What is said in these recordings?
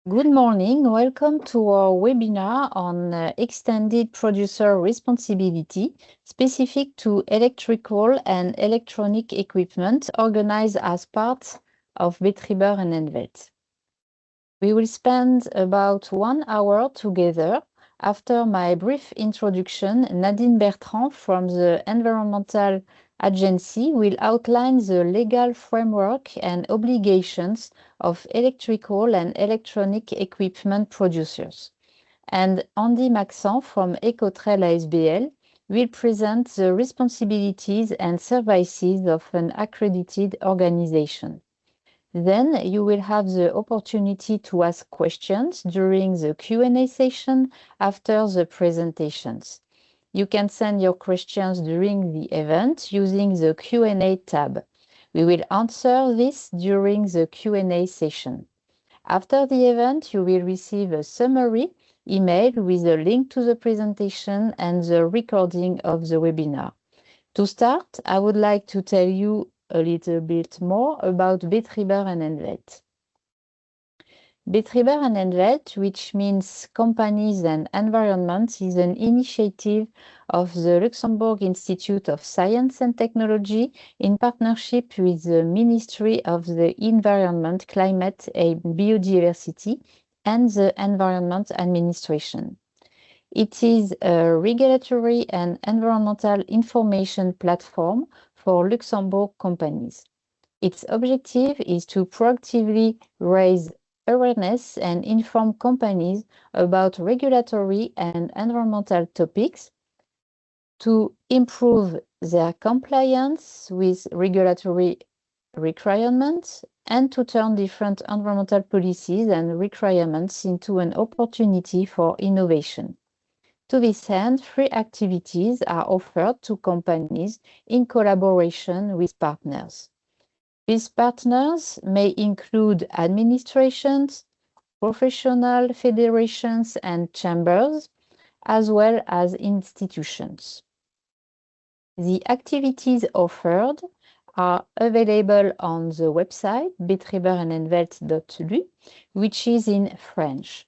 Good morning. Welcome to our webinar on extended producer responsibility specific to electrical and electronic equipment organized as part of Betriber&Emwelt. We will spend about 1 hour together. After my brief introduction, Nadine Bertrand from the Environmental Agency will outline the legal framework and obligations of electrical and electronic equipment producers. And Andy Maxent from Ecotrel ASBL will present the responsibilities and services of an accredited organization. Then you will have the opportunity to ask questions during the Q&A session after the presentations. You can send your questions during the event using the Q&A tab. We will answer this during the Q&A session. After the event, you will receive a summary email with a link to the presentation and the recording of the webinar. To start, I would like to tell you a little bit more about Betriber&Emwelt. Betriber&Emwelt, which means companies and environment, is an initiative of the Luxembourg Institute of Science and Technology in partnership with the Ministry of the Environment, Climate and Biodiversity and the Environment Administration. It is a regulatory and environmental information platform for Luxembourg companies. Its objective is to proactively raise awareness and inform companies about regulatory and environmental topics, to improve their compliance with regulatory requirements, and to turn different environmental policies and requirements into an opportunity for innovation. To this end, free activities are offered to companies in collaboration with partners. These partners may include administrations, professional federations and chambers, as well as institutions. The activities offered are available on the website betriber&emwelt.lu, which is in French.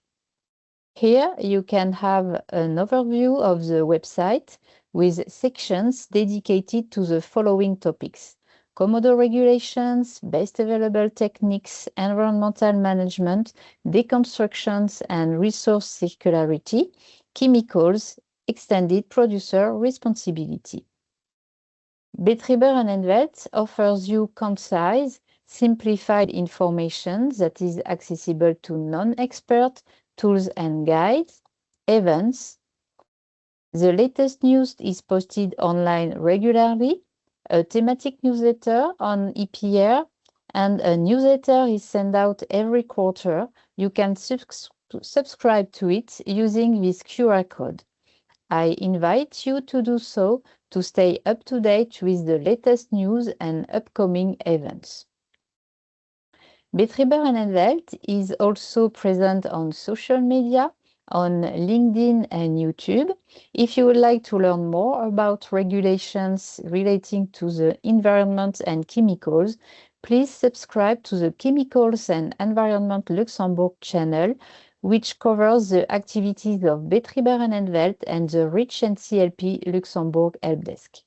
Here you can have an overview of the website with sections dedicated to the following topics: Komodo regulations, best available techniques, environmental management, deconstructions and resource circularity, chemicals, extended producer responsibility. Betriber&Emwelt offers you concise, simplified information that is accessible to non-experts, tools and guides, events. The latest news is posted online regularly, a thematic newsletter on EPR, and a newsletter is sent out every quarter. You can subscribe to it using this QR code. I invite you to do so to stay up to date with the latest news and upcoming events. Betriber&Emwelt is also present on social media, on LinkedIn and YouTube. If you would like to learn more about regulations relating to the environment and chemicals, please subscribe to the Chemicals and Environment Luxembourg channel, which covers the activities of Betriber&Emwelt and the REACH and CLP Luxembourg helpdesk.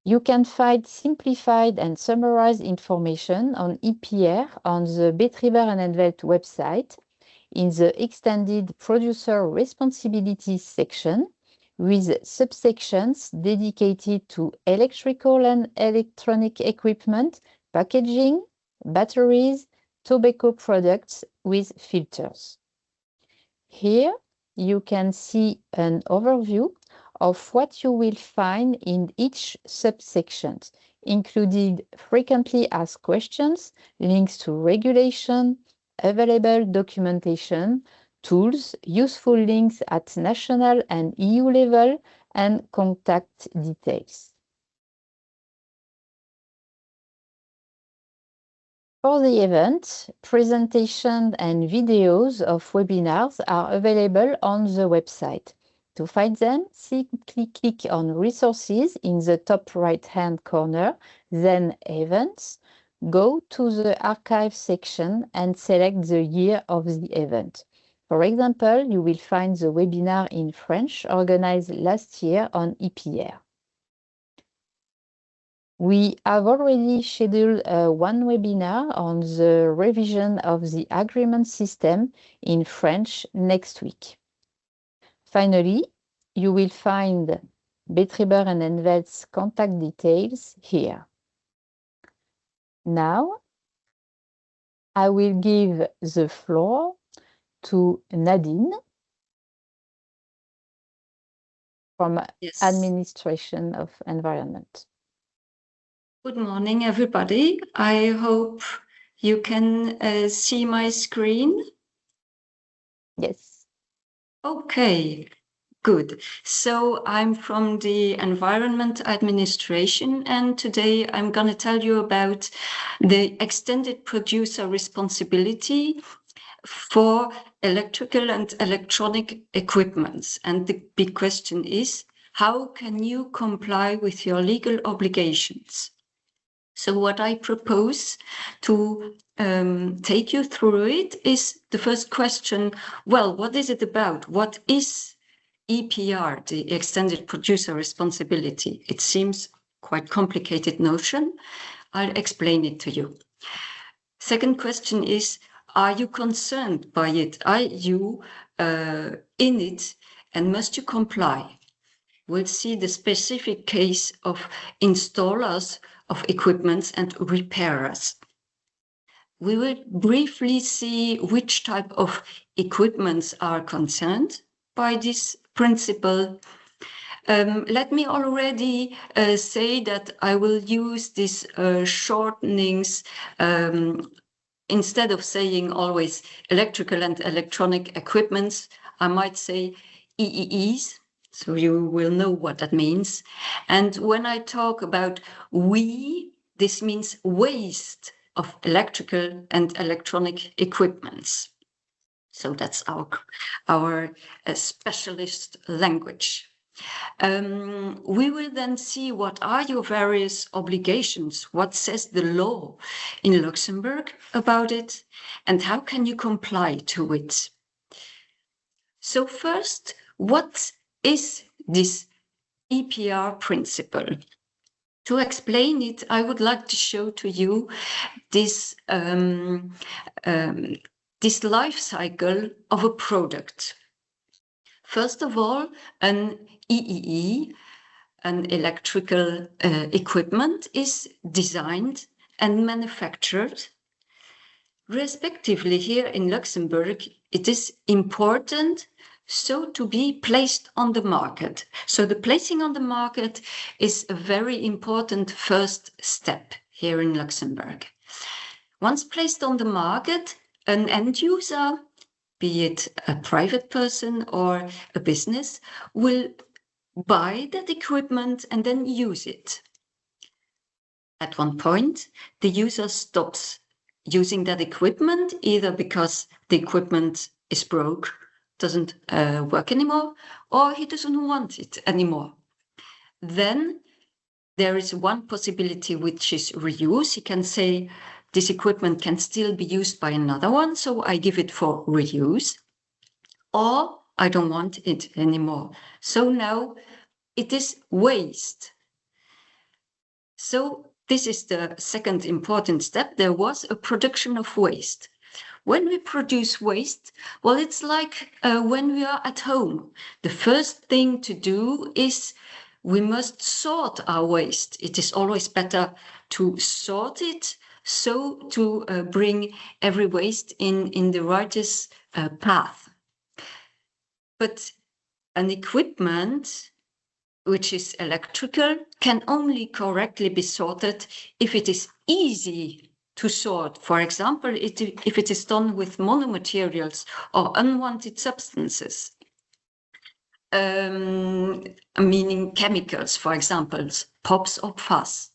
You can find simplified and summarized information on EPR on the Betriber&Emwelt website in the Extended Producer Responsibility section, with subsections dedicated to electrical and electronic equipment, packaging, batteries, tobacco products with filters. Here you can see an overview of what you will find in each subsection, including frequently asked questions, links to regulation, available documentation, tools, useful links at national and EU level, and contact details. For the event, presentations and videos of webinars are available on the website. To find them, simply click on Resources in the top right-hand corner, then Events. go to the archive section and select the year of the event. For example, you will find the webinar in French organized last year on EPR. We have already scheduled one webinar on the revision of the agreement system in French next week. Finally, you will find Betriber&Emwelt's contact details here. Now, I will give the floor to Nadine from Administration of Environment. Good morning, everybody. I hope you can see my screen. Yes. Okay, good. So I'm from the Environment Administration, and today I'm going to tell you about the extended producer responsibility for electrical and electronic equipments. And the big question is, how can you comply with your legal obligations? So what I propose to take you through it is the first question, well, what is it about? What is EPR, the Extended Producer Responsibility? It seems quite complicated notion. I'll explain it to you. Second question is, are you concerned by it? Are you in it and must you comply? We'll see the specific case of installers of equipment and repairers. We will briefly see which type of equipments are concerned by this principle. Let me already say that I will use these shortenings instead of saying always electrical and electronic equipments. I might say EEEs. So you will know what that means. And when I talk about WEEE, this means waste of electrical and electronic equipments. So that's our specialist language. We will then see what are your various obligations, what says the law in Luxembourg about it, and how can you comply to it. So first, what is this EPR principle? To explain it, I would like to show to you this life cycle of a product. First of all, an EEE, an electrical equipment, is designed and manufactured. Respectively, here in Luxembourg, it is important so to be placed on the market. So the placing on the market is a very important first step here in Luxembourg. Once placed on the market, an end user, be it a private person or a business, will buy that equipment and then use it. At one point, the user stops using that equipment, either because the equipment is broke, doesn't work anymore, or he doesn't want it anymore. Then there is one possibility, which is reuse. He can say, this equipment can still be used by another one, so I give it for reuse, or I don't want it anymore. So now it is waste. So this is the second important step. There was a production of waste. When we produce waste, well, it's like when we are at home. The first thing to do is we must sort our waste. It is always better to sort it, so to bring every waste in the righteous path. But an equipment which is electrical can only correctly be sorted if it is easy to sort. For example, if it is done with monomaterials or unwanted substances, meaning chemicals, for example, POPs or PFAS.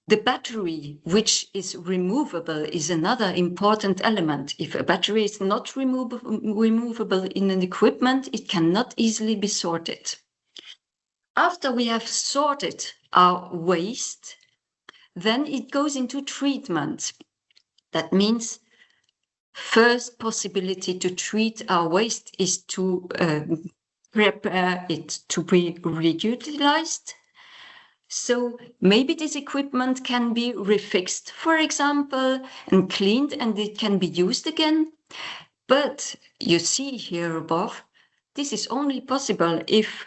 The battery, which is removable, is another important element. If a battery is not removable in an equipment, it cannot easily be sorted. After we have sorted our waste, Then it goes into treatment. That means first possibility to treat our waste is to prepare it to be reutilized. So maybe this equipment can be refixed, for example, and cleaned, and it can be used again. But you see here above, this is only possible if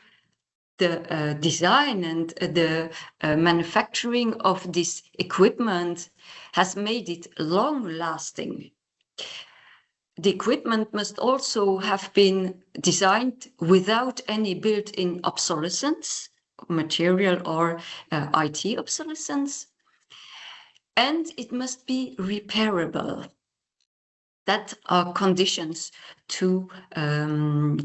the design and the manufacturing of this equipment has made it long-lasting. The equipment must also have been designed without any built-in obsolescence, material or IT obsolescence, and it must be repairable. That are conditions to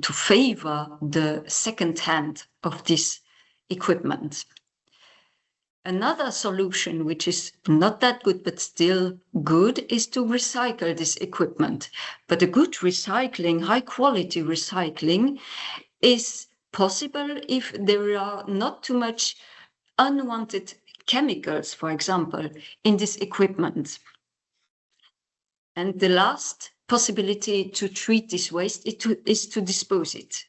favor the second hand of this equipment. Another solution, which is not that good but still good, is to recycle this equipment. But a good recycling, high quality recycling, is possible if there are not too much unwanted chemicals, for example, in this equipment. And the last possibility to treat this waste is to dispose it.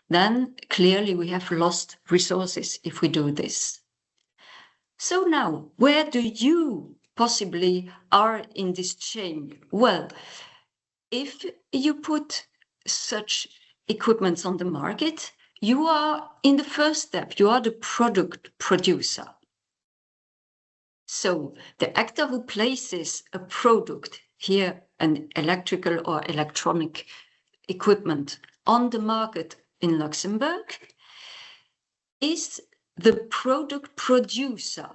Then clearly we have lost resources if we do this. So now, where do you possibly are in this chain? Well, if you put such equipments on the market, you are in the first step, you are the product producer. So the actor who places a product, here an electrical or electronic equipment, on the market in Luxembourg, is the product producer.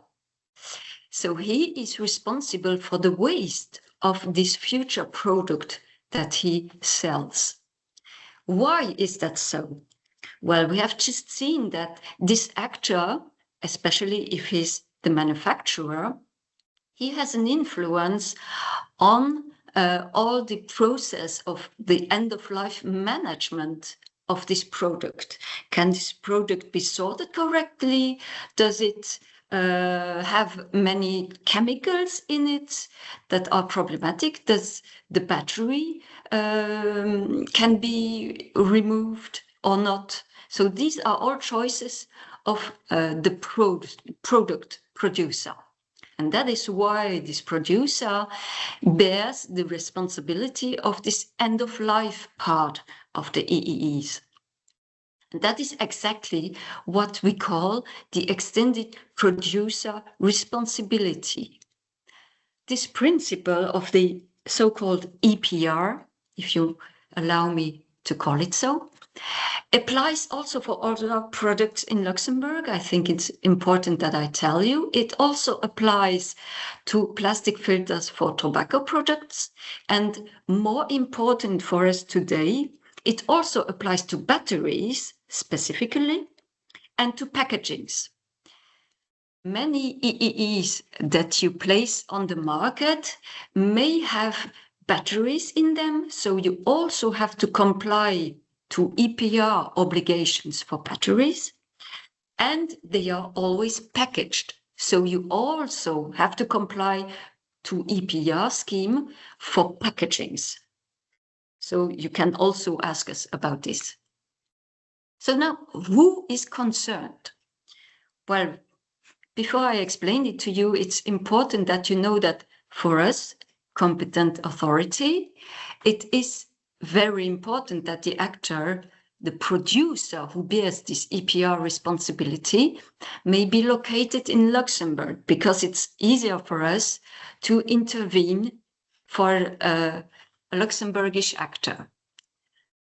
So he is responsible for the waste of this future product that he sells. Why is that so? Well, we have just seen that this actor, especially if he's the manufacturer, he has an influence on all the process of the end-of-life management of this product. Can this product be sorted correctly? Does it have many chemicals in it that are problematic? Does the battery can be removed or not? So these are all choices of the product producer. And that is why this producer bears the responsibility of this end-of-life part of the EEEs. And that is exactly what we call the extended producer responsibility. This principle of the so-called EPR, if you allow me to call it so, applies also for other products in Luxembourg. I think it's important that I tell you. It also applies to plastic filters for tobacco products. And more important for us today, it also applies to batteries specifically and to packagings. Many EEEs that you place on the market may have batteries in them, so you also have to comply to EPR obligations for batteries, and they are always packaged. So you also have to comply to EPR scheme for packagings. So you can also ask us about this. So now, who is concerned? Well, before I explain it to you, it's important that you know that for us, competent authority, it is very important that the actor, the producer who bears this EPR responsibility, may be located in Luxembourg, because it's easier for us to intervene for a Luxembourgish actor.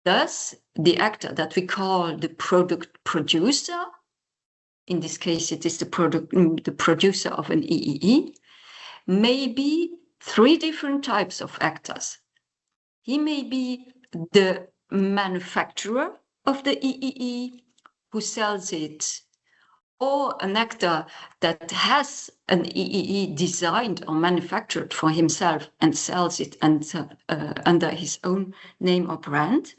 Thus, the actor that we call the product producer, in this case it is the producer of an EEE, may be three different types of actors. He may be the manufacturer of the EEE who sells it, or an actor that has an EEE designed or manufactured for himself and sells it under his own name or brand.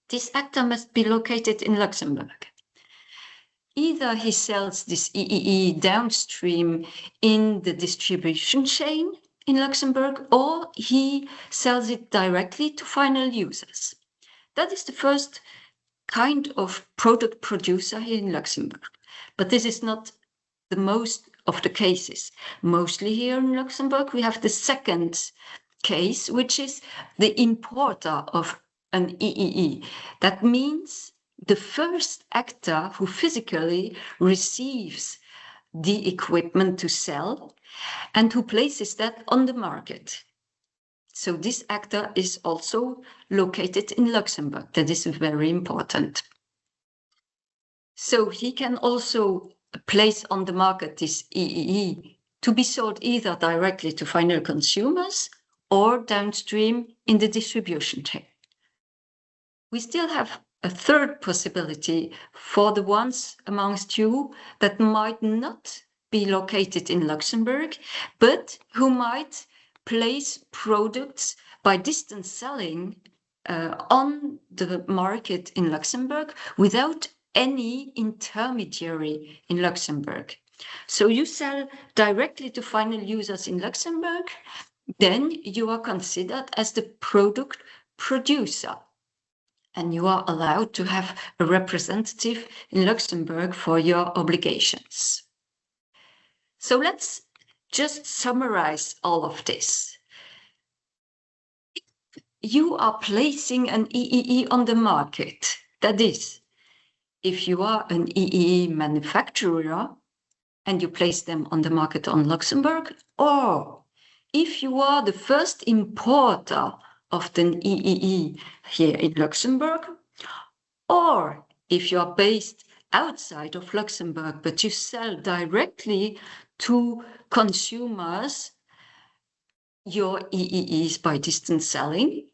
This actor must be located in Luxembourg. either he sells this EEE downstream in the distribution chain in Luxembourg, or he sells it directly to final users. That is the first kind of product producer here in Luxembourg. But this is not the most of the cases. Mostly here in Luxembourg, we have the second case, which is the importer of an EEE. That means the first actor who physically receives the equipment to sell and who places that on the market. So this actor is also located in Luxembourg. That is very important. So he can also place on the market this EEE to be sold either directly to final consumers or downstream in the distribution chain. We still have a third possibility for the ones amongst you that might not be located in Luxembourg, but who might place products by distance selling on the market in Luxembourg without any intermediary in Luxembourg. So you sell directly to final users in Luxembourg, then you are considered as the product producer. And you are allowed to have a representative in Luxembourg for your obligations. So let's just summarize all of this. You are placing an EEE on the market. That is, if you are an EEE manufacturer and you place them on the market on Luxembourg, or if you are the first importer of the EEE here in Luxembourg, or if you are based outside of Luxembourg, but you sell directly to consumers your EEEs by distance selling,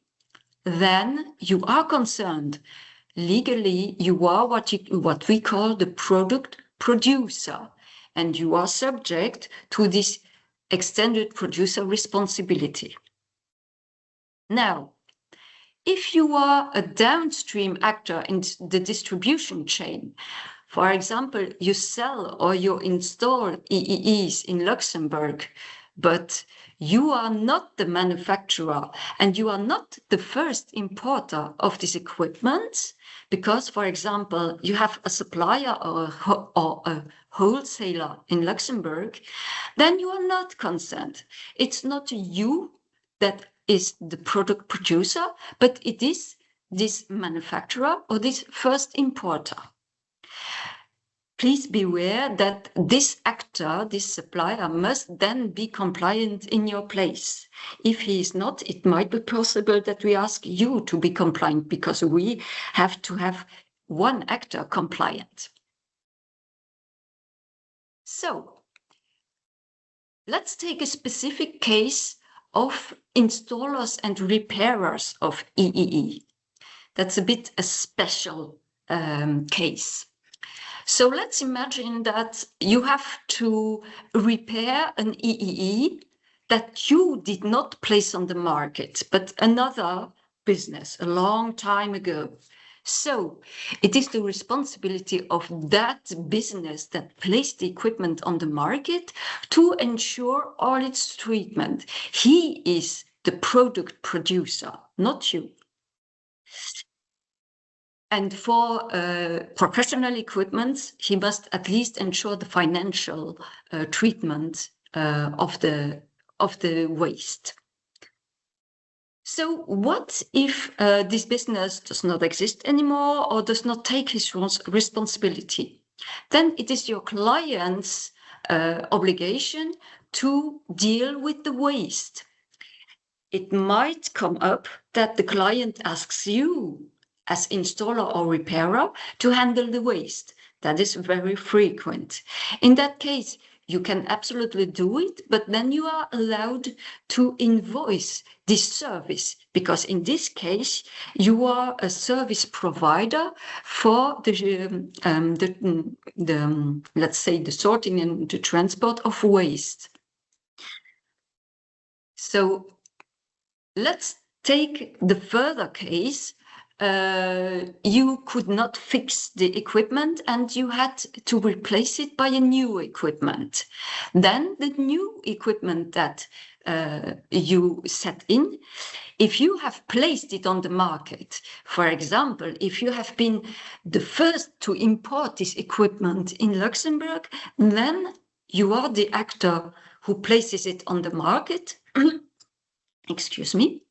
then you are concerned. Legally, you are what we call the product producer, and you are subject to this extended producer responsibility. Now, if you are a downstream actor in the distribution chain, for example, you sell or you install EEEs in Luxembourg, but you are not the manufacturer and you are not the first importer of this equipment, because, for example, you have a supplier or a wholesaler in Luxembourg, then you are not concerned. It's not you that is the product producer, but it is this manufacturer or this first importer. Please beware that this actor, this supplier, must then be compliant in your place. If he is not, it might be possible that we ask you to be compliant, because we have to have one actor compliant. So let's take a specific case of installers and repairers of EEE. That's a bit a special case. So let's imagine that you have to repair an EEE that you did not place on the market, but another business a long time ago. So it is the responsibility of that business that placed the equipment on the market to ensure all its treatment. He is the product producer, not you. And for professional equipment, he must at least ensure the financial treatment of the waste. So what if this business does not exist anymore or does not take his responsibility? Then it is your client's obligation to deal with the waste. It might come up that the client asks you as installer or repairer to handle the waste. That is very frequent. In that case, you can absolutely do it, but then you are allowed to invoice this service, because in this case, you are a service provider for let's say, the sorting and the transport of waste. So let's take the further case you could not fix the equipment and you had to replace it by a new equipment. Then the new equipment that you set in, if you have placed it on the market, for example, if you have been the first to import this equipment in Luxembourg, then you are the actor who places it on the market. Excuse me.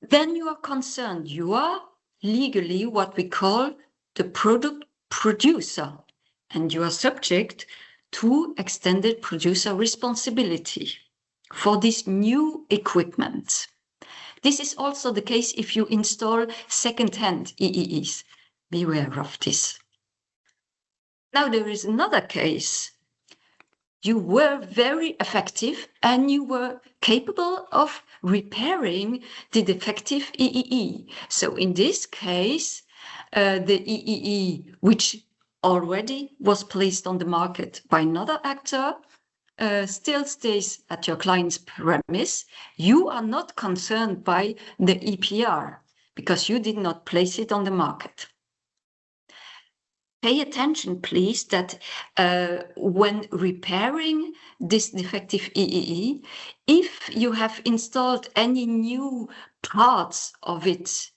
Then you are concerned. You are legally what we call the product producer, and you are subject to extended producer responsibility for this new equipment. This is also the case if you install second-hand EEEs. Beware of this. Now there is another case. You were very effective and you were capable of repairing the defective EEE. So in this case, the EEE, which already was placed on the market by another actor, still stays at your client's premise. You are not concerned by the EPR because you did not place it on the market. Pay attention, please, that when repairing this defective EEE, if you have installed any new parts of it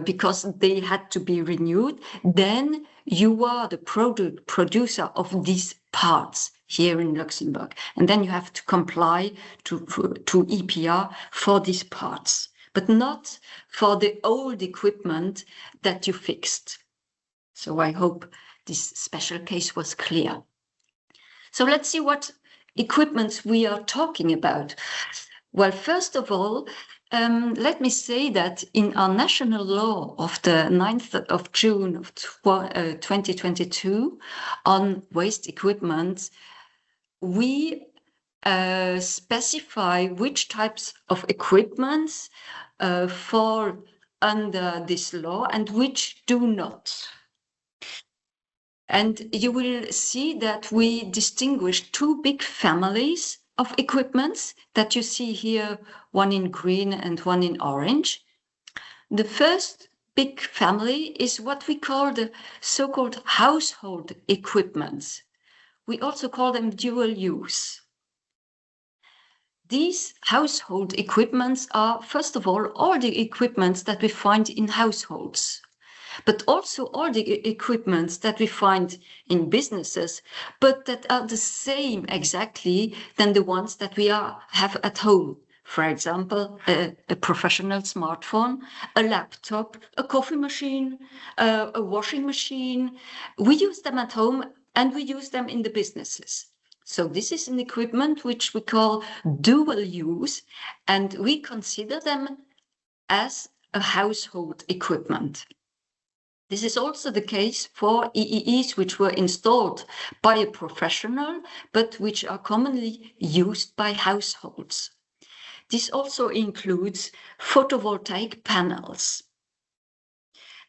because they had to be renewed, then you are the product producer of these parts here in Luxembourg. And then you have to comply to EPR for these parts, but not for the old equipment that you fixed. So I hope this special case was clear. So let's see what equipments we are talking about. Well, first of all, let me say that in our national law of the 9th of June of 2022 on waste equipment, we specify which types of equipments fall under this law and which do not. And you will see that we distinguish two big families of equipments that you see here, one in green and one in orange. The first big family is what we call the so-called household equipments. We also call them dual use. These household equipments are, first of all the equipments that we find in households, but also all the equipments that we find in businesses, but that are the same exactly than the ones that we have at home. For example, a professional smartphone, a laptop, a coffee machine, a washing machine. We use them at home and we use them in the businesses. So this is an equipment which we call dual use, and we consider them as a household equipment. This is also the case for EEEs which were installed by a professional, but which are commonly used by households. This also includes photovoltaic panels.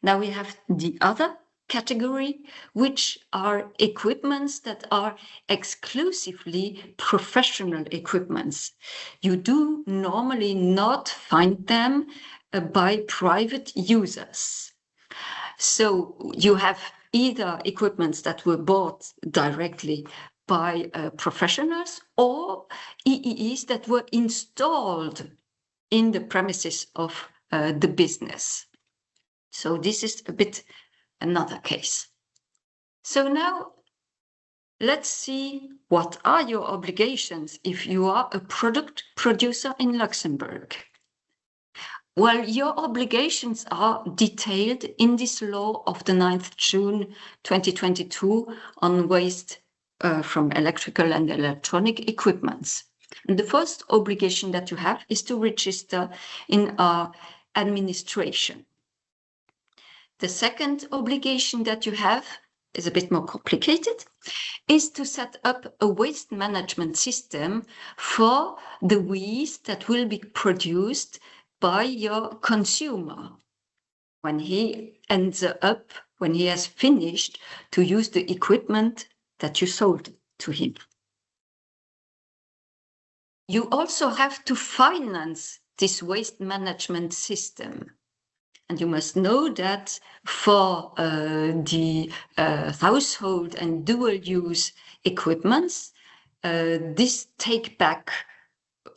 Now we have the other category, which are equipments that are exclusively professional equipments. You do normally not find them by private users. So you have either equipments that were bought directly by professionals or EEEs that were installed in the premises of the business. So this is a bit another case. So now let's see what are your obligations if you are a product producer in Luxembourg. Well, your obligations are detailed in this law of the 9th June 2022 on waste from electrical and electronic equipments. And the first obligation that you have is to register in our administration. The second obligation that you have is a bit more complicated, is to set up a waste management system for the WEEEs that will be produced by your consumer when he ends up, when he has finished to use the equipment that you sold to him. You also have to finance this waste management system. And you must know that for the household and dual-use equipments, this take-back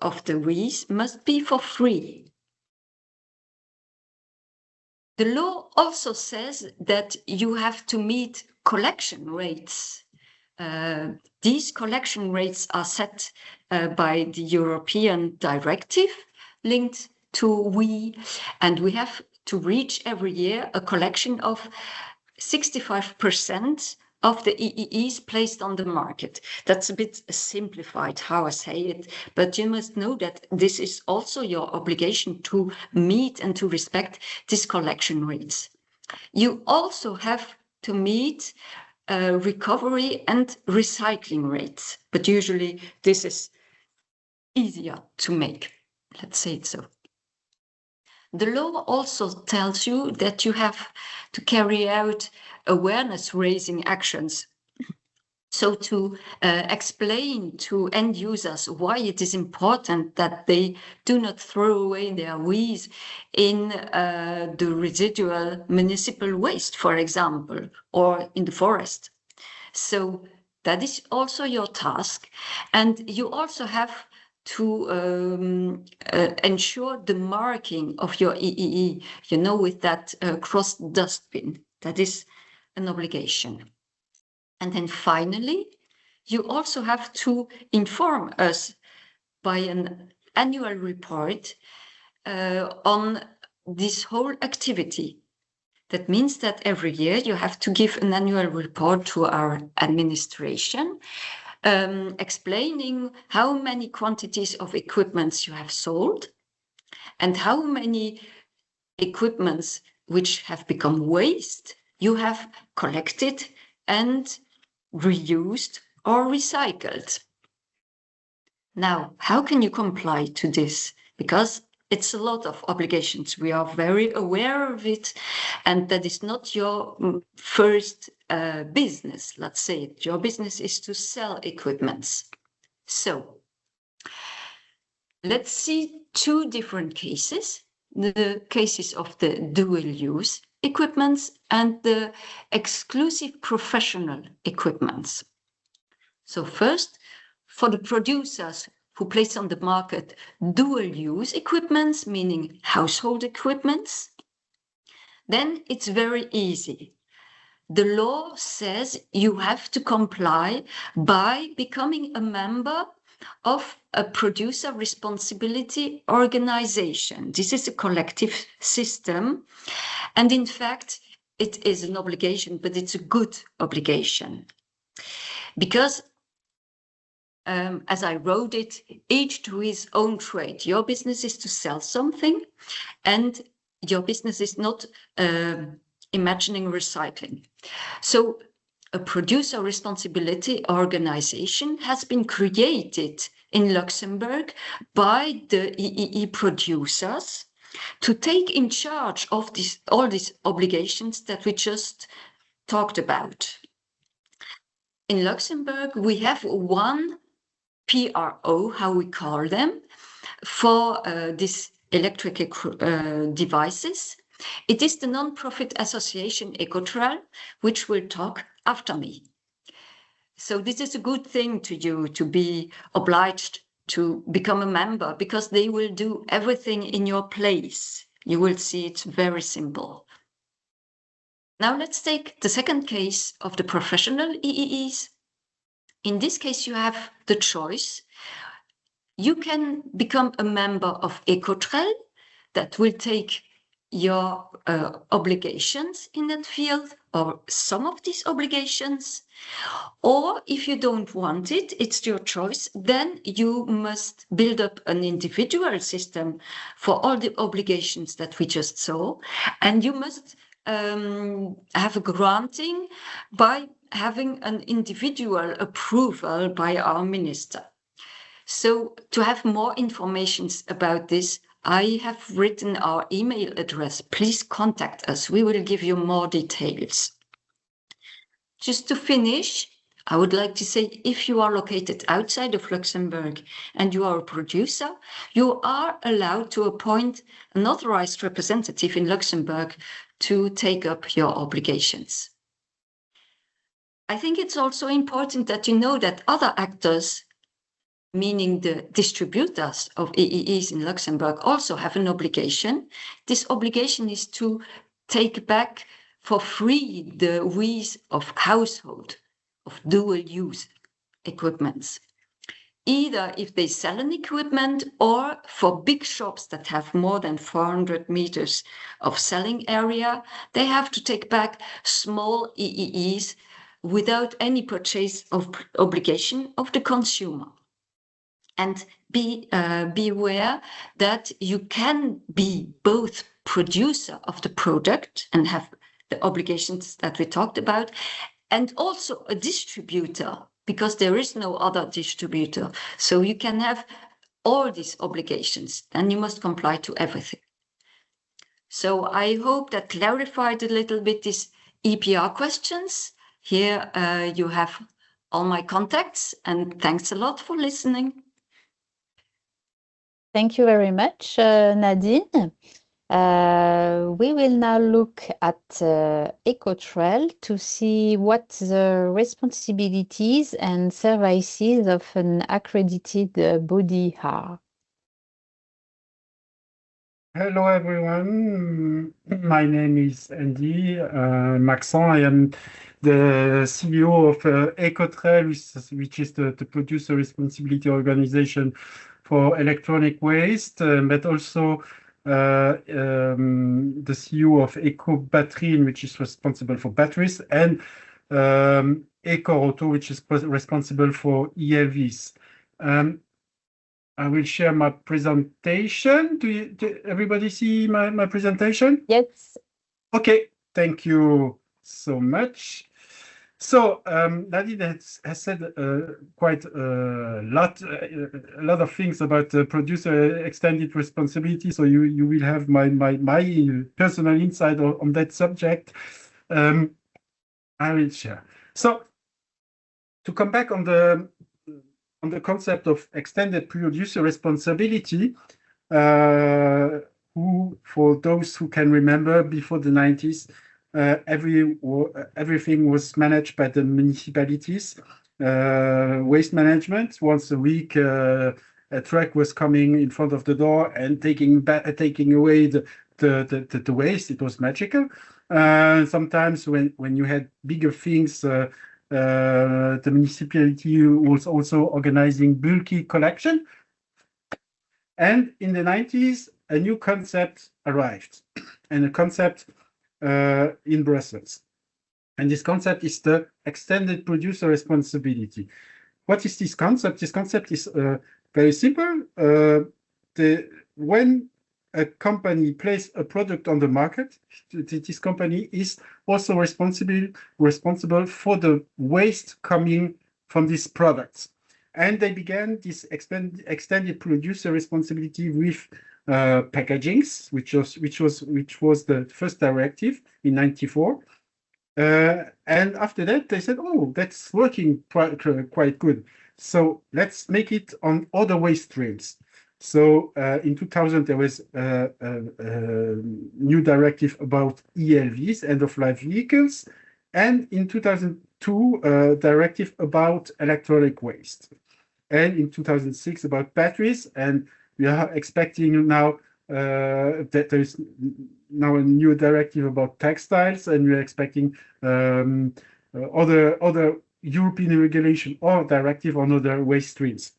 of the WEEE must be for free. The law also says that you have to meet collection rates. These collection rates are set by the European directive linked to WEEE, and we have to reach every year a collection of 65% of the EEEs placed on the market. That's a bit simplified how I say it, but you must know that this is also your obligation to meet and to respect these collection rates. You also have to meet recovery and recycling rates, but usually this is easier to make, let's say it so. The law also tells you that you have to carry out awareness-raising actions. So to explain to end users why it is important that they do not throw away their WEEEs in the residual municipal waste, for example, or in the forest. So that is also your task. And you also have to ensure the marking of your EEE, you know, with that cross dustbin. That is an obligation. And then finally, you also have to inform us by an annual report on this whole activity. That means that every year you have to give an annual report to our administration, explaining how many quantities of equipments you have sold and how many equipments which have become waste you have collected and reused or recycled. Now, how can you comply to this? Because it's a lot of obligations. We are very aware of it, and that is not your first business, let's say it. Your business is to sell equipments. So, let's see two different cases. The cases of the dual-use equipments and the exclusive professional equipments. So first, for the producers who place on the market dual-use equipments, meaning household equipments, then it's very easy. The law says you have to comply by becoming a member of a producer responsibility organization. This is a collective system. And in fact, it is an obligation, but it's a good obligation. Because, as I wrote it, each to his own trade. Your business is to sell something, and your business is not imagining recycling. So a producer responsibility organization has been created in Luxembourg by the EEE producers to take in charge of all these obligations that we just talked about. In Luxembourg, we have one PRO, how we call them, for these electric devices. It is the non-profit association Ecotrel, which will talk after me. So this is a good thing to you, to be obliged to become a member, because they will do everything in your place. You will see it's very simple. Now let's take the second case of the professional EEEs. In this case, you have the choice. You can become a member of Ecotrel that will take your obligations in that field, or some of these obligations. Or if you don't want it, it's your choice, then you must build up an individual system for all the obligations that we just saw, and you must have a granting by having an individual approval by our minister. So to have more information about this, I have written our email address. Please contact us. We will give you more details. Just to finish, I would like to say, if you are located outside of Luxembourg and you are a producer, you are allowed to appoint an authorized representative in Luxembourg to take up your obligations. I think it's also important that you know that other actors, meaning the distributors of EEEs in Luxembourg, also have an obligation. This obligation is to take back for free the WEEEs of household, of dual-use equipments, either if they sell an equipment or for big shops that have more than 400 meters of selling area, they have to take back small EEEs without any purchase of obligation of the consumer. And be aware that you can be both producer of the product and have the obligations that we talked about, and also a distributor, because there is no other distributor. So you can have all these obligations, and you must comply to everything. So I hope that clarified a little bit these EPR questions. Here you have all my contacts, and thanks a lot for listening. Thank you very much, Nadine. We will now look at Ecotrel to see what the responsibilities and services of an accredited body are. Hello everyone, my name is Andy Maxent. I am the CEO of Ecotrel, which is the producer responsibility organization for electronic waste, but also the CEO of Ecobattery, which is responsible for batteries, and Ecoauto, which is responsible for ELVs. I will share my presentation. Do everybody see my presentation? Yes. Okay, thank you so much. So Nadine has said quite a lot of things about producer extended responsibility. So you will have my personal insight on that subject. I will share. So to come back on the concept of extended producer responsibility, who, for those who can remember, before the 90s, everything was managed by the municipalities. Waste management, once a week, a truck was coming in front of the door and taking away the waste. It was magical. Sometimes when you had bigger things, the municipality was also organizing bulky collection. And in the 90s, a new concept arrived, and a concept in Brussels. And this concept is the extended producer responsibility. What is this concept? This concept is very simple. When a company places a product on the market, this company is also responsible for the waste coming from these products. And they began this extended producer responsibility with packagings, which was the first directive in '94. And after that, they said, "Oh, that's working quite good. So let's make it on other waste streams." So in 2000, there was a new directive about ELVs, end-of-life vehicles, and in 2002, a directive about electronic waste, and in 2006 about batteries. And we are expecting now that there is now a new directive about textiles, and we are expecting other European regulation or directive on other waste streams.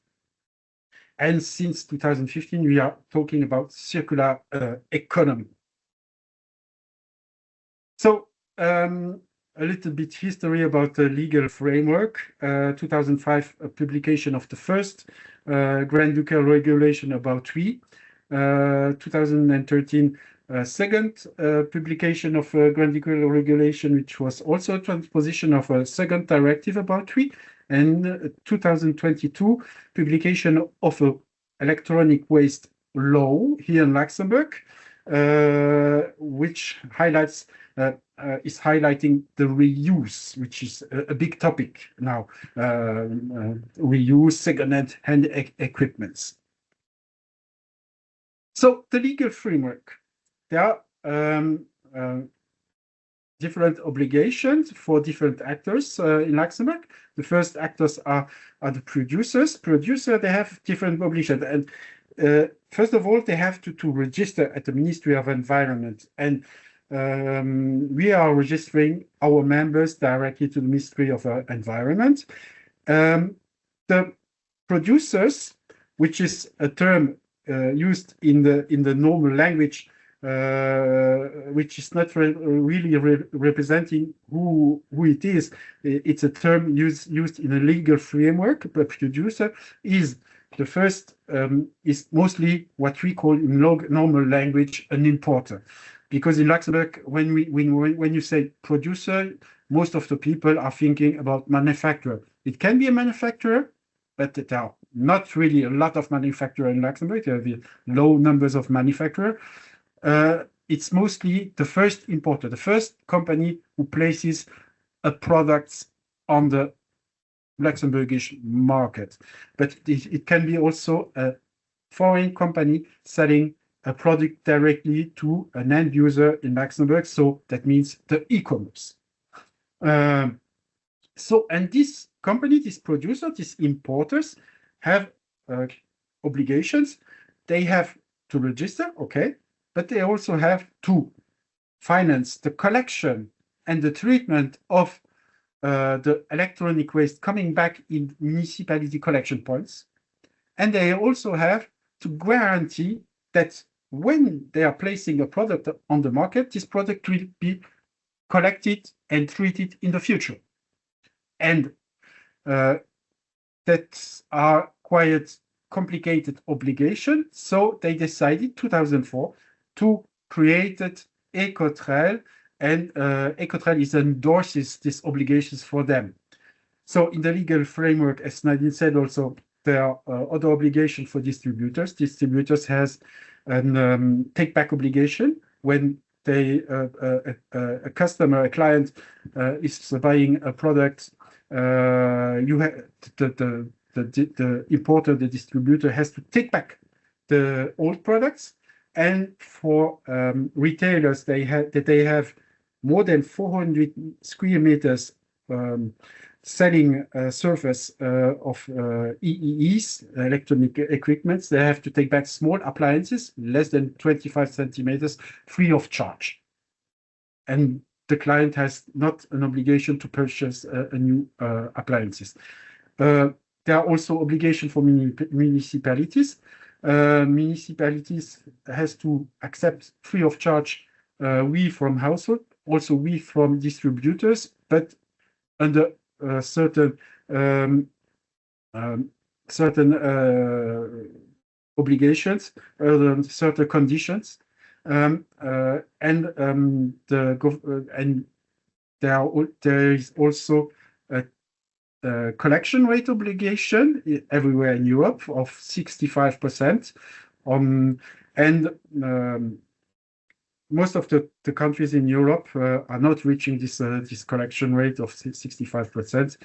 And since 2015, we are talking about circular economy. So a little bit history about the legal framework. 2005, a publication of the first Grand Ducal regulation about WEEE. 2013, second publication of Grand Ducal regulation, which was also a transposition of a second directive about WEEE. And 2022, publication of an electronic waste law here in Luxembourg, which highlights is highlighting the reuse, which is a big topic now. Reuse second-hand equipments. So the legal framework, there are different obligations for different actors in Luxembourg. The first actors are the producers. They have different obligations. And first of all, they have to register at the Ministry of Environment. And we are registering our members directly to the Ministry of Environment. The producers, which is a term used in the normal language, which is not really representing who it is. It's a term used in a legal framework. A producer is the first, is mostly what we call in normal language an importer. Because in Luxembourg, when you say producer, most of the people are thinking about manufacturer. It can be a manufacturer, but there are not really a lot of manufacturers in Luxembourg. There are low numbers of manufacturers. It's mostly the first importer, the first company who places a product on the Luxembourgish market. But it can be also a foreign company selling a product directly to an end user in Luxembourg. So that means the e-commerce. And this company, this producer, these importers have obligations. They have to register, okay, but they also have to finance the collection and the treatment of the electronic waste coming back in municipality collection points. And they also have to guarantee that when they are placing a product on the market, this product will be collected and treated in the future. And that are quite complicated obligations. So they decided 2004 to create Ecotrel, and Ecotrel endorses these obligations for them. So in the legal framework, as Nadine said also, there are other obligations for distributors. Distributors has a take-back obligation when they a customer, a client is buying a product. You have the importer, the distributor has to take back the old products. And for retailers, they have more than 400 square meters selling surface of EEEs, electronic equipments. They have to take back small appliances, less than 25 centimeters, free of charge. And the client has not an obligation to purchase a new appliances. There are also obligations for municipalities. Municipalities has to accept free of charge WEEE from household, also WEEE from distributors, but under certain obligations, certain conditions, and there is also a collection rate obligation everywhere in Europe of 65%. Most of the countries in Europe are not reaching this collection rate of 65%.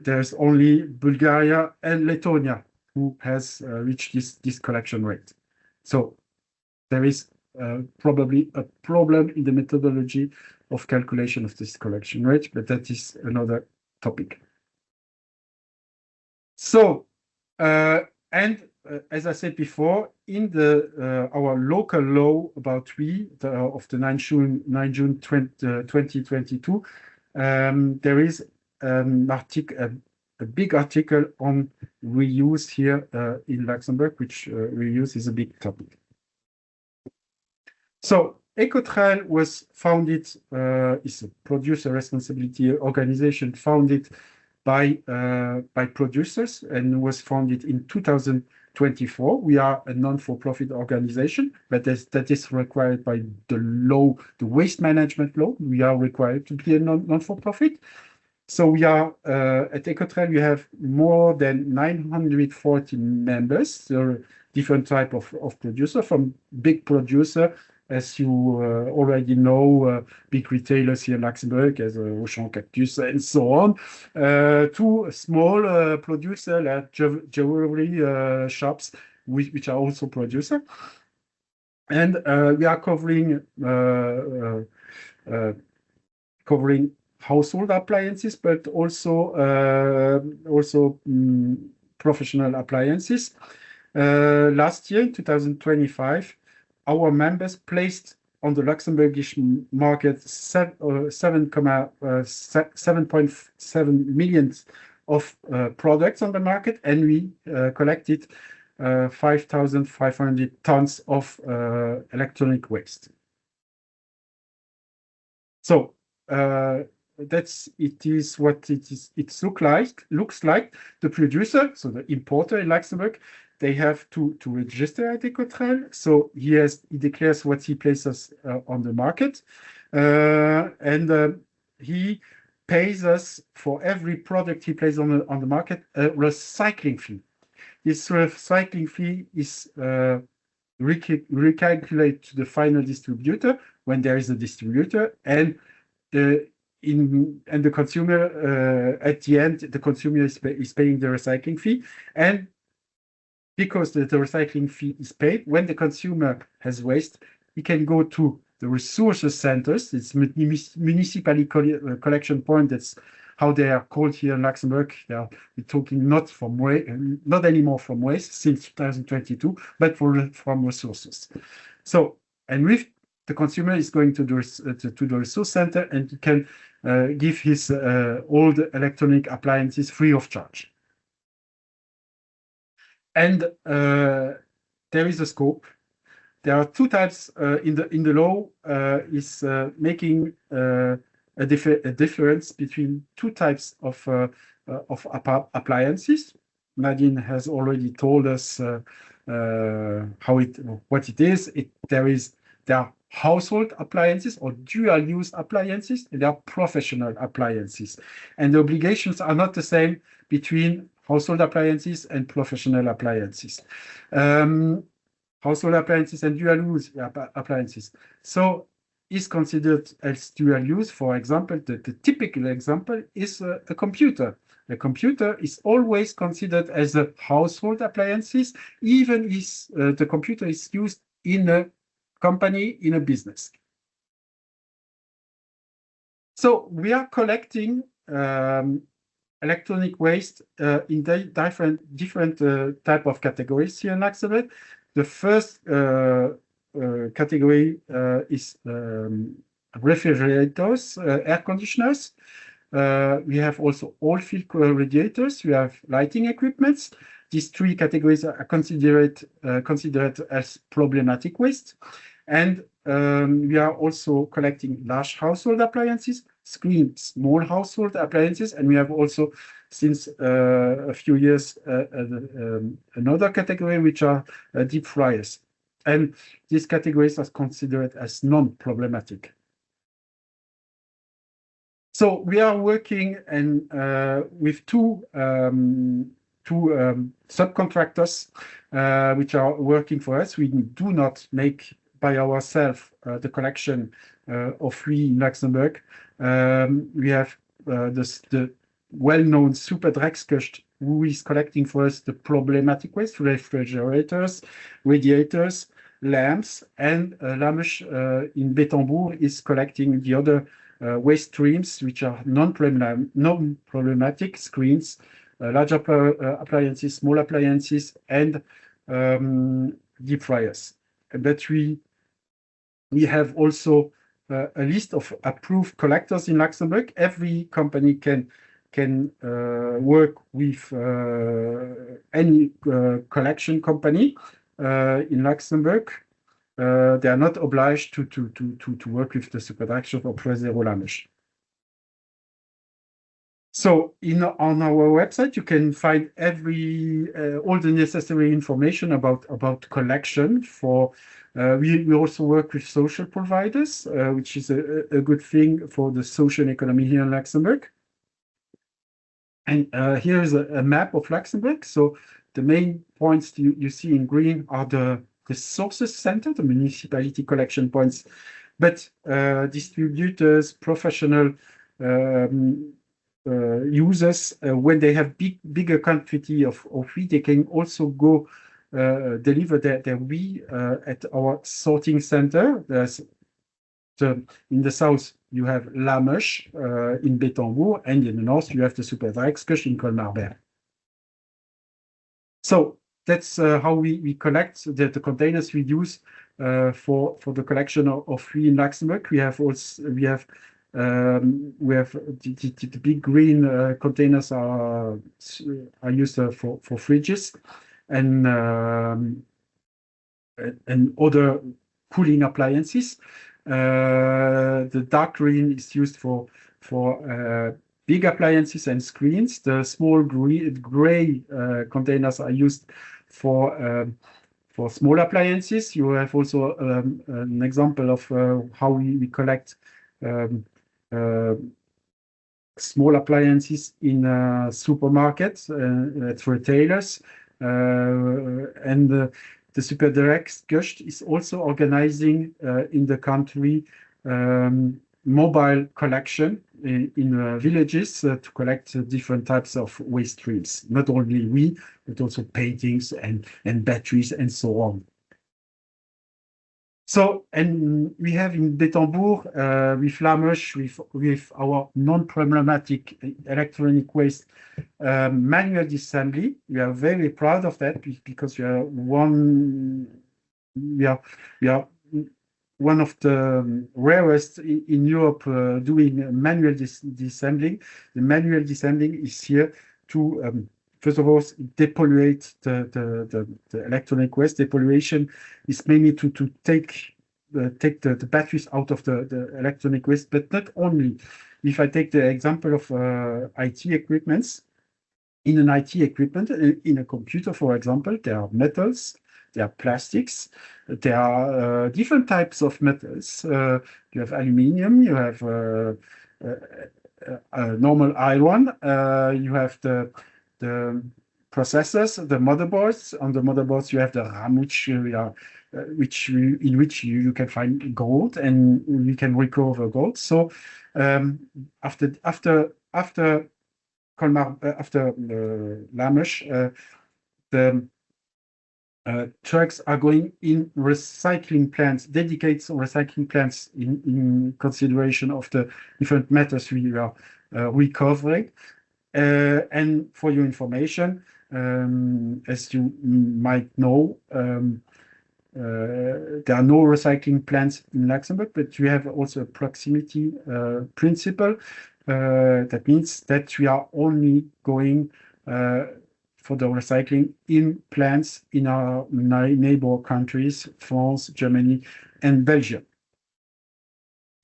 There's only Bulgaria and Lithuania who has reached this collection rate. So there is probably a problem in the methodology of calculation of this collection rate, but that is another topic. So, as I said before, in our local law about WEEE of the 9 June 2022, there is a big article on reuse here in Luxembourg, which reuse is a big topic. So Ecotrel was founded, is a producer responsibility organization founded by producers and was founded in 2024. We are a non-for-profit organization, but that is required by the law, the waste management law. We are required to be a non-for-profit. So we are at Ecotrel, we have more than 940 members. There are different type of producer, from big producer, as you already know, big retailers here in Luxembourg, as Auchan, Cactus, and so on, to small producer like jewelry shops, which are also producer. And we are covering household appliances, but also professional appliances. Last year, in 2025, our members placed on the Luxembourgish market 7.7 million of products on the market, and we collected 5,500 tons of electronic waste. So that's what it looks like. The producer, so the importer in Luxembourg, they have to register at Ecotrel. So he declares what he places on the market, and he pays us for every product he places on the market a recycling fee. This recycling fee is recalculated to the final distributor when there is a distributor, and the consumer at the end, the consumer is paying the recycling fee. And because the recycling fee is paid, when the consumer has waste, he can go to the resources centers. It's municipally collection point. That's how they are called here in Luxembourg. We're talking not anymore from waste since 2022, but from resources. So, and with the consumer is going to the resource center and can give his old electronic appliances free of charge. And there is a scope. There are two types in the law is making a difference between two types of appliances. Nadine has already told us what it is. There are household appliances or dual-use appliances, and there are professional appliances. And the obligations are not the same between household appliances and professional appliances. Household appliances and dual-use appliances. So is considered as dual-use. For example, the typical example is a computer. A computer is always considered as a household appliances, even if the computer is used in a company, in a business. So we are collecting electronic waste in different type of categories here in Luxembourg. The first category is refrigerators, air conditioners. We have also oil-filled radiators. We have lighting equipments. These three categories are considered as problematic waste. And we are also collecting large household appliances, small household appliances, and we have also, since a few years, another category, which are deep fryers. And these categories are considered as non-problematic. So we are working with two subcontractors which are working for us. We do not make by ourselves the collection of WEEE in Luxembourg. We have the well-known Super Dreckskust, who is collecting for us the problematic waste, refrigerators, radiators, lamps, and Lamesh in Betambourg is collecting the other waste streams, which are non-problematic screens, large appliances, small appliances, and deep fryers. But we have also a list of approved collectors in Luxembourg. Every company can work with any collection company in Luxembourg. They are not obliged to work with the Super Dreckskust or Prezero Lamesh. So on our website, you can find all the necessary information about collection. We also work with social providers, which is a good thing for the social economy here in Luxembourg. And here is a map of Luxembourg. So the main points you see in green are the sources center, the municipality collection points. But distributors, professional users, when they have bigger quantity of WEEE, they can also go deliver their WEEE at our sorting center. There's in the south, you have La Meuche in Betriber, and in the north, you have the Superdrecksköcht in Colmar. So that's how we collect the containers we use for the collection of WEEE in Luxembourg. We have the big green containers are used for fridges and other cooling appliances. The dark green is used for big appliances and screens. The small gray containers are used for small appliances. You have also an example of how we collect small appliances in supermarkets, at retailers, and the Superdrecksköcht is also organizing in the country mobile collection in villages to collect different types of waste streams, not only WEEE, but also paintings and batteries and so on. So, and we have in Betriber with La Meuche, with our non-problematic electronic waste manual disassembly. We are very proud of that because we are one of the rarest in Europe doing manual disassembling. The manual disassembling is here to first of all, depolluate the electronic waste. Depollution is mainly to take the batteries out of the electronic waste, but not only. If I take the example of IT equipments, in an IT equipment, in a computer, for example, there are metals, there are plastics, there are different types of metals. You have aluminium, you have normal iron, you have the processors, the motherboards. On the motherboards, you have the RAM, in which you can find gold, and you can recover gold. So after La Meuche, the trucks are going in recycling plants, dedicated recycling plants in consideration of the different metals we are recovering. And for your information, as you might know, there are no recycling plants in Luxembourg, but we have also a proximity principle. That means that we are only going for the recycling in plants in our neighbor countries, France, Germany, and Belgium.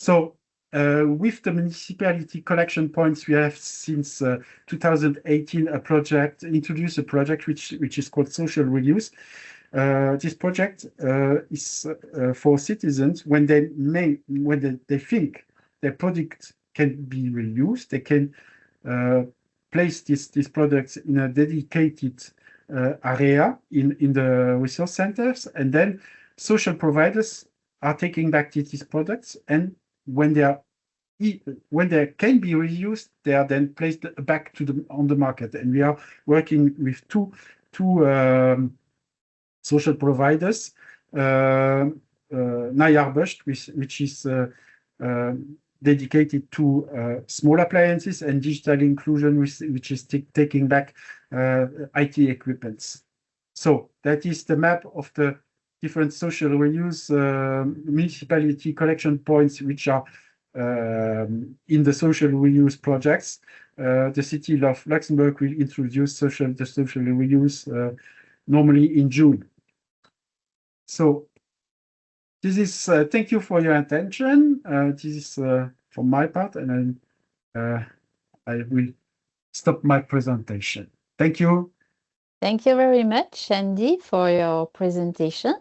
So with the municipality collection points, we have since 2018 introduced a project which is called social reuse. This project is for citizens when they think their product can be reused, they can place these products in a dedicated area in the resource centers, and then social providers are taking back these products, and when they can be reused, they are then placed back on the market. And we are working with two social providers, Nayarbust, which is dedicated to small appliances, and Digital Inclusion, which is taking back IT equipments. So that is the map of the different social reuse municipality collection points which are in the social reuse projects. The city of Luxembourg will introduce the social reuse normally in June. So this is thank you for your attention. This is from my part, and I will stop my presentation. Thank you. Thank you very much, Andy, for your presentation.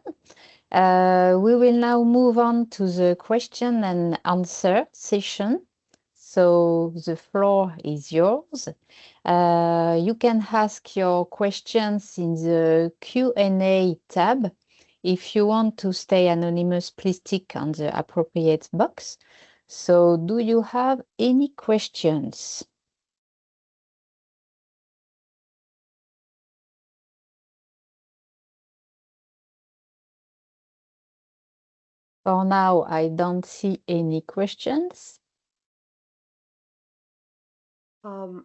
We will now move on to the question and answer session. So the floor is yours. You can ask your questions in the Q&A tab. If you want to stay anonymous, please tick on the appropriate box. So do you have any questions? For now, I don't see any questions.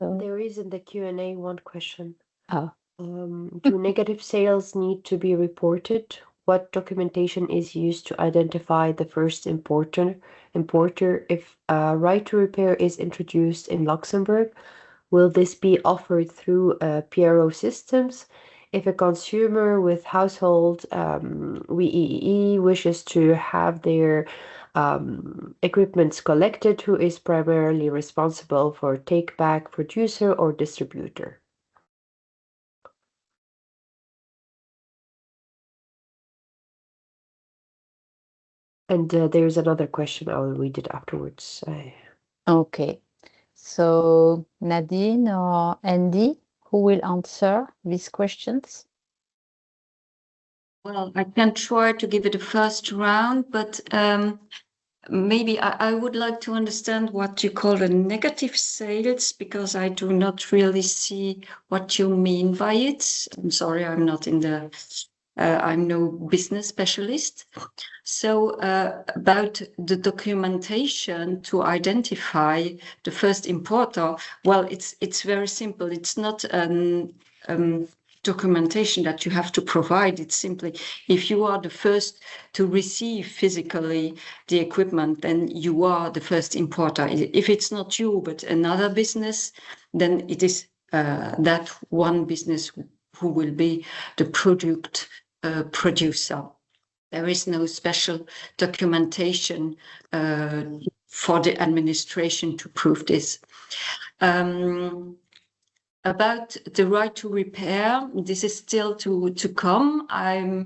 There is in the Q&A one question. Oh. Do negative sales need to be reported? What documentation is used to identify the first importer? If a right to repair is introduced in Luxembourg, will this be offered through PRO systems? If a consumer with household WEEE wishes to have their equipments collected, who is primarily responsible for take-back, producer or distributor? And there's another question. I will read it afterwards. Okay. So Nadine or Andy, who will answer these questions? Well, I can try to give it a first round, but maybe I would like to understand what you call the negative sales, because I do not really see what you mean by it. I'm sorry, I'm not in the, I'm no business specialist. So about the documentation to identify the first importer, well, it's very simple. It's not documentation that you have to provide. It's simply, if you are the first to receive physically the equipment, then you are the first importer. If it's not you, but another business, then it is that one business who will be the product producer. There is no special documentation for the administration to prove this. About the right to repair, this is still to come. I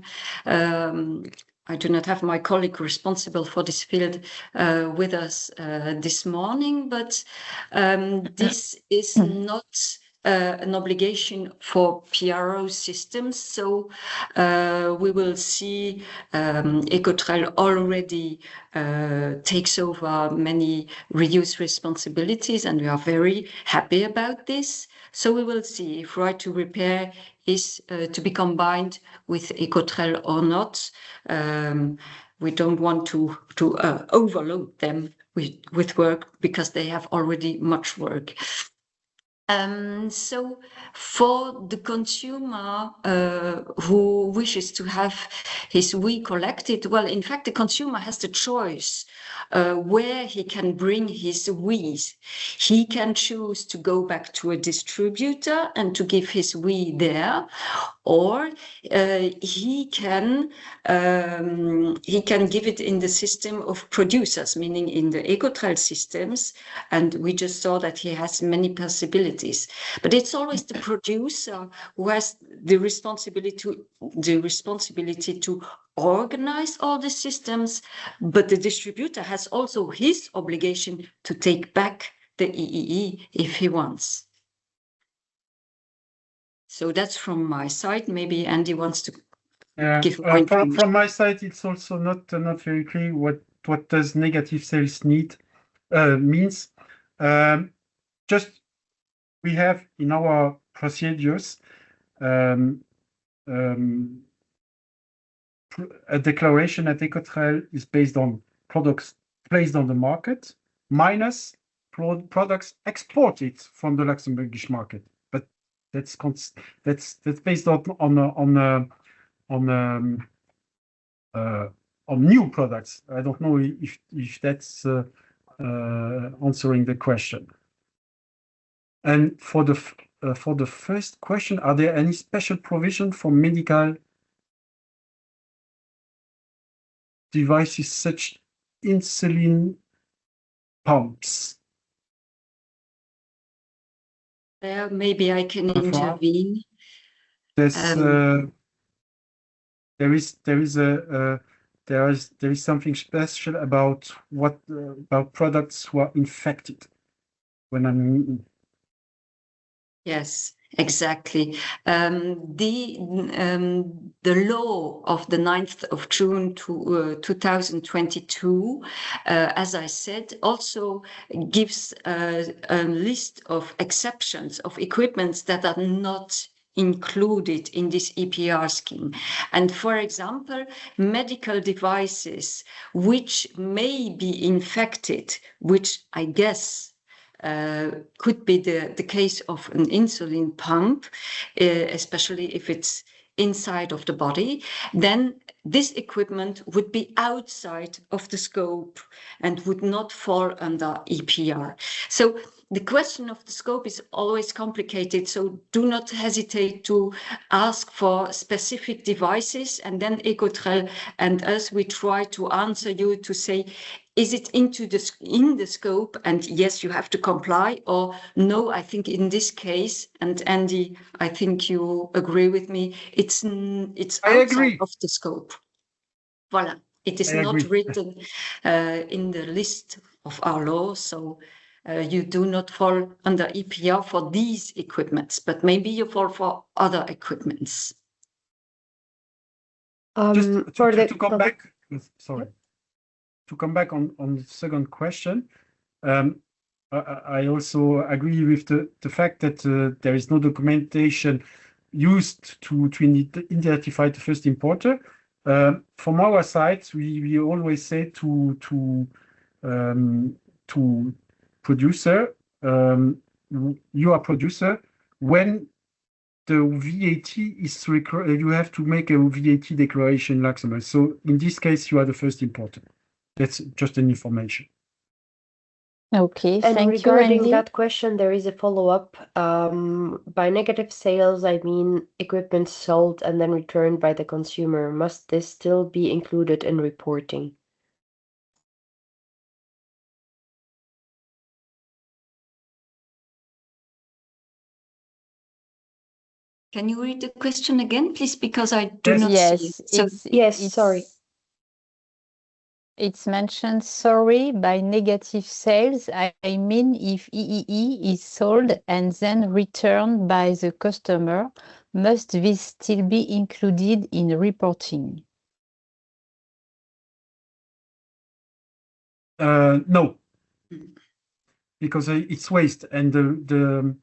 do not have my colleague responsible for this field with us this morning, but this is not an obligation for PRO systems. So we will see Ecotrel already takes over many reuse responsibilities, and we are very happy about this. So we will see if right to repair is to be combined with Ecotrel or not. We don't want to overload them with work, because they have already much work. So for the consumer who wishes to have his WEEE collected, well, in fact, the consumer has the choice where he can bring his WEEs. He can choose to go back to a distributor and to give his WEEE there, or he can give it in the system of producers, meaning in the Ecotrel systems. And we just saw that he has many possibilities. But it's always the producer who has the responsibility to organize all the systems, but the distributor has also his obligation to take back the EEE if he wants. So that's from my side. Maybe Andy wants to give more from my side, it's also not very clear what does negative sales need means. Just we have in our procedures a declaration at Ecotrel is based on products placed on the market minus products exported from the Luxembourgish market. But that's based on new products. I don't know if that's answering the question. And for the first question, are there any special provision for medical devices such insulin pumps? There, maybe I can intervene. There is something special about products who are infected. when I'm. Yes, exactly. The law of the 9th of June 2022, as I said, also gives a list of exceptions of equipments that are not included in this EPR scheme. And for example, medical devices which may be infected, which I guess could be the case of an insulin pump, especially if it's inside of the body, then this equipment would be outside of the scope and would not fall under EPR. So the question of the scope is always complicated, so do not hesitate to ask for specific devices, and then Ecotrel and us, we try to answer you to say, is it in the scope, and yes, you have to comply, or no, I think in this case, and Andy, I think you agree with me, it's outside of the scope. Voilà, it is not written in the list of our law, so you do not fall under EPR for these equipments, but maybe you fall for other equipments. Just to come back, sorry. To come back on the second question, I also agree with the fact that there is no documentation used to identify the first importer. From our side, we always say to producer, you are producer, when the VAT is required, you have to make a VAT declaration in Luxembourg. So in this case, you are the first importer. That's just an information. Okay, and thank regarding you, that question, there is a follow-up. By negative sales, I mean equipment sold and then returned by the consumer. Must this still be included in reporting? Can you read the question again, please? Because I do not see it. So, sorry. It's mentioned, sorry, by negative sales, I mean if EEE is sold and then returned by the customer, must this still be included in reporting? No, because it's waste, and the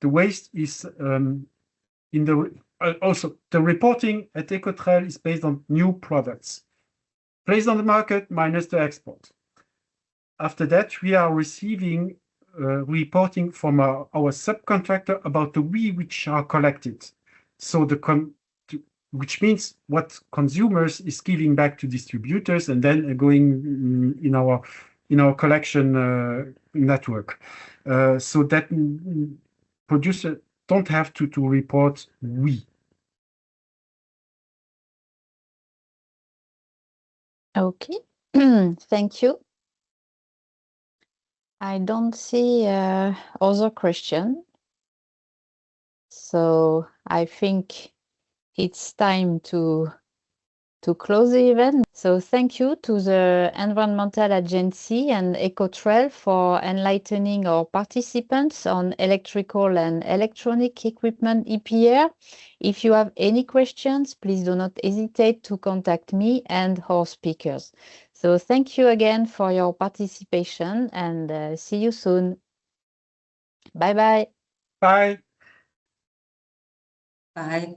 waste is in the also the reporting at Ecotrel is based on new products placed on the market minus the export. After that, we are receiving reporting from our subcontractor about the WEEE which are collected. So which means what consumers is giving back to distributors and then going in our collection network. So that producer don't have to report WEEE. Okay, thank you. I don't see other question. So I think it's time to close the event. So thank you to the Environmental Agency and Ecotrel for enlightening our participants on electrical and electronic equipment EPR. If you have any questions, please do not hesitate to contact me and our speakers. So thank you again for your participation, and see you soon. Bye-bye. Bye. bye.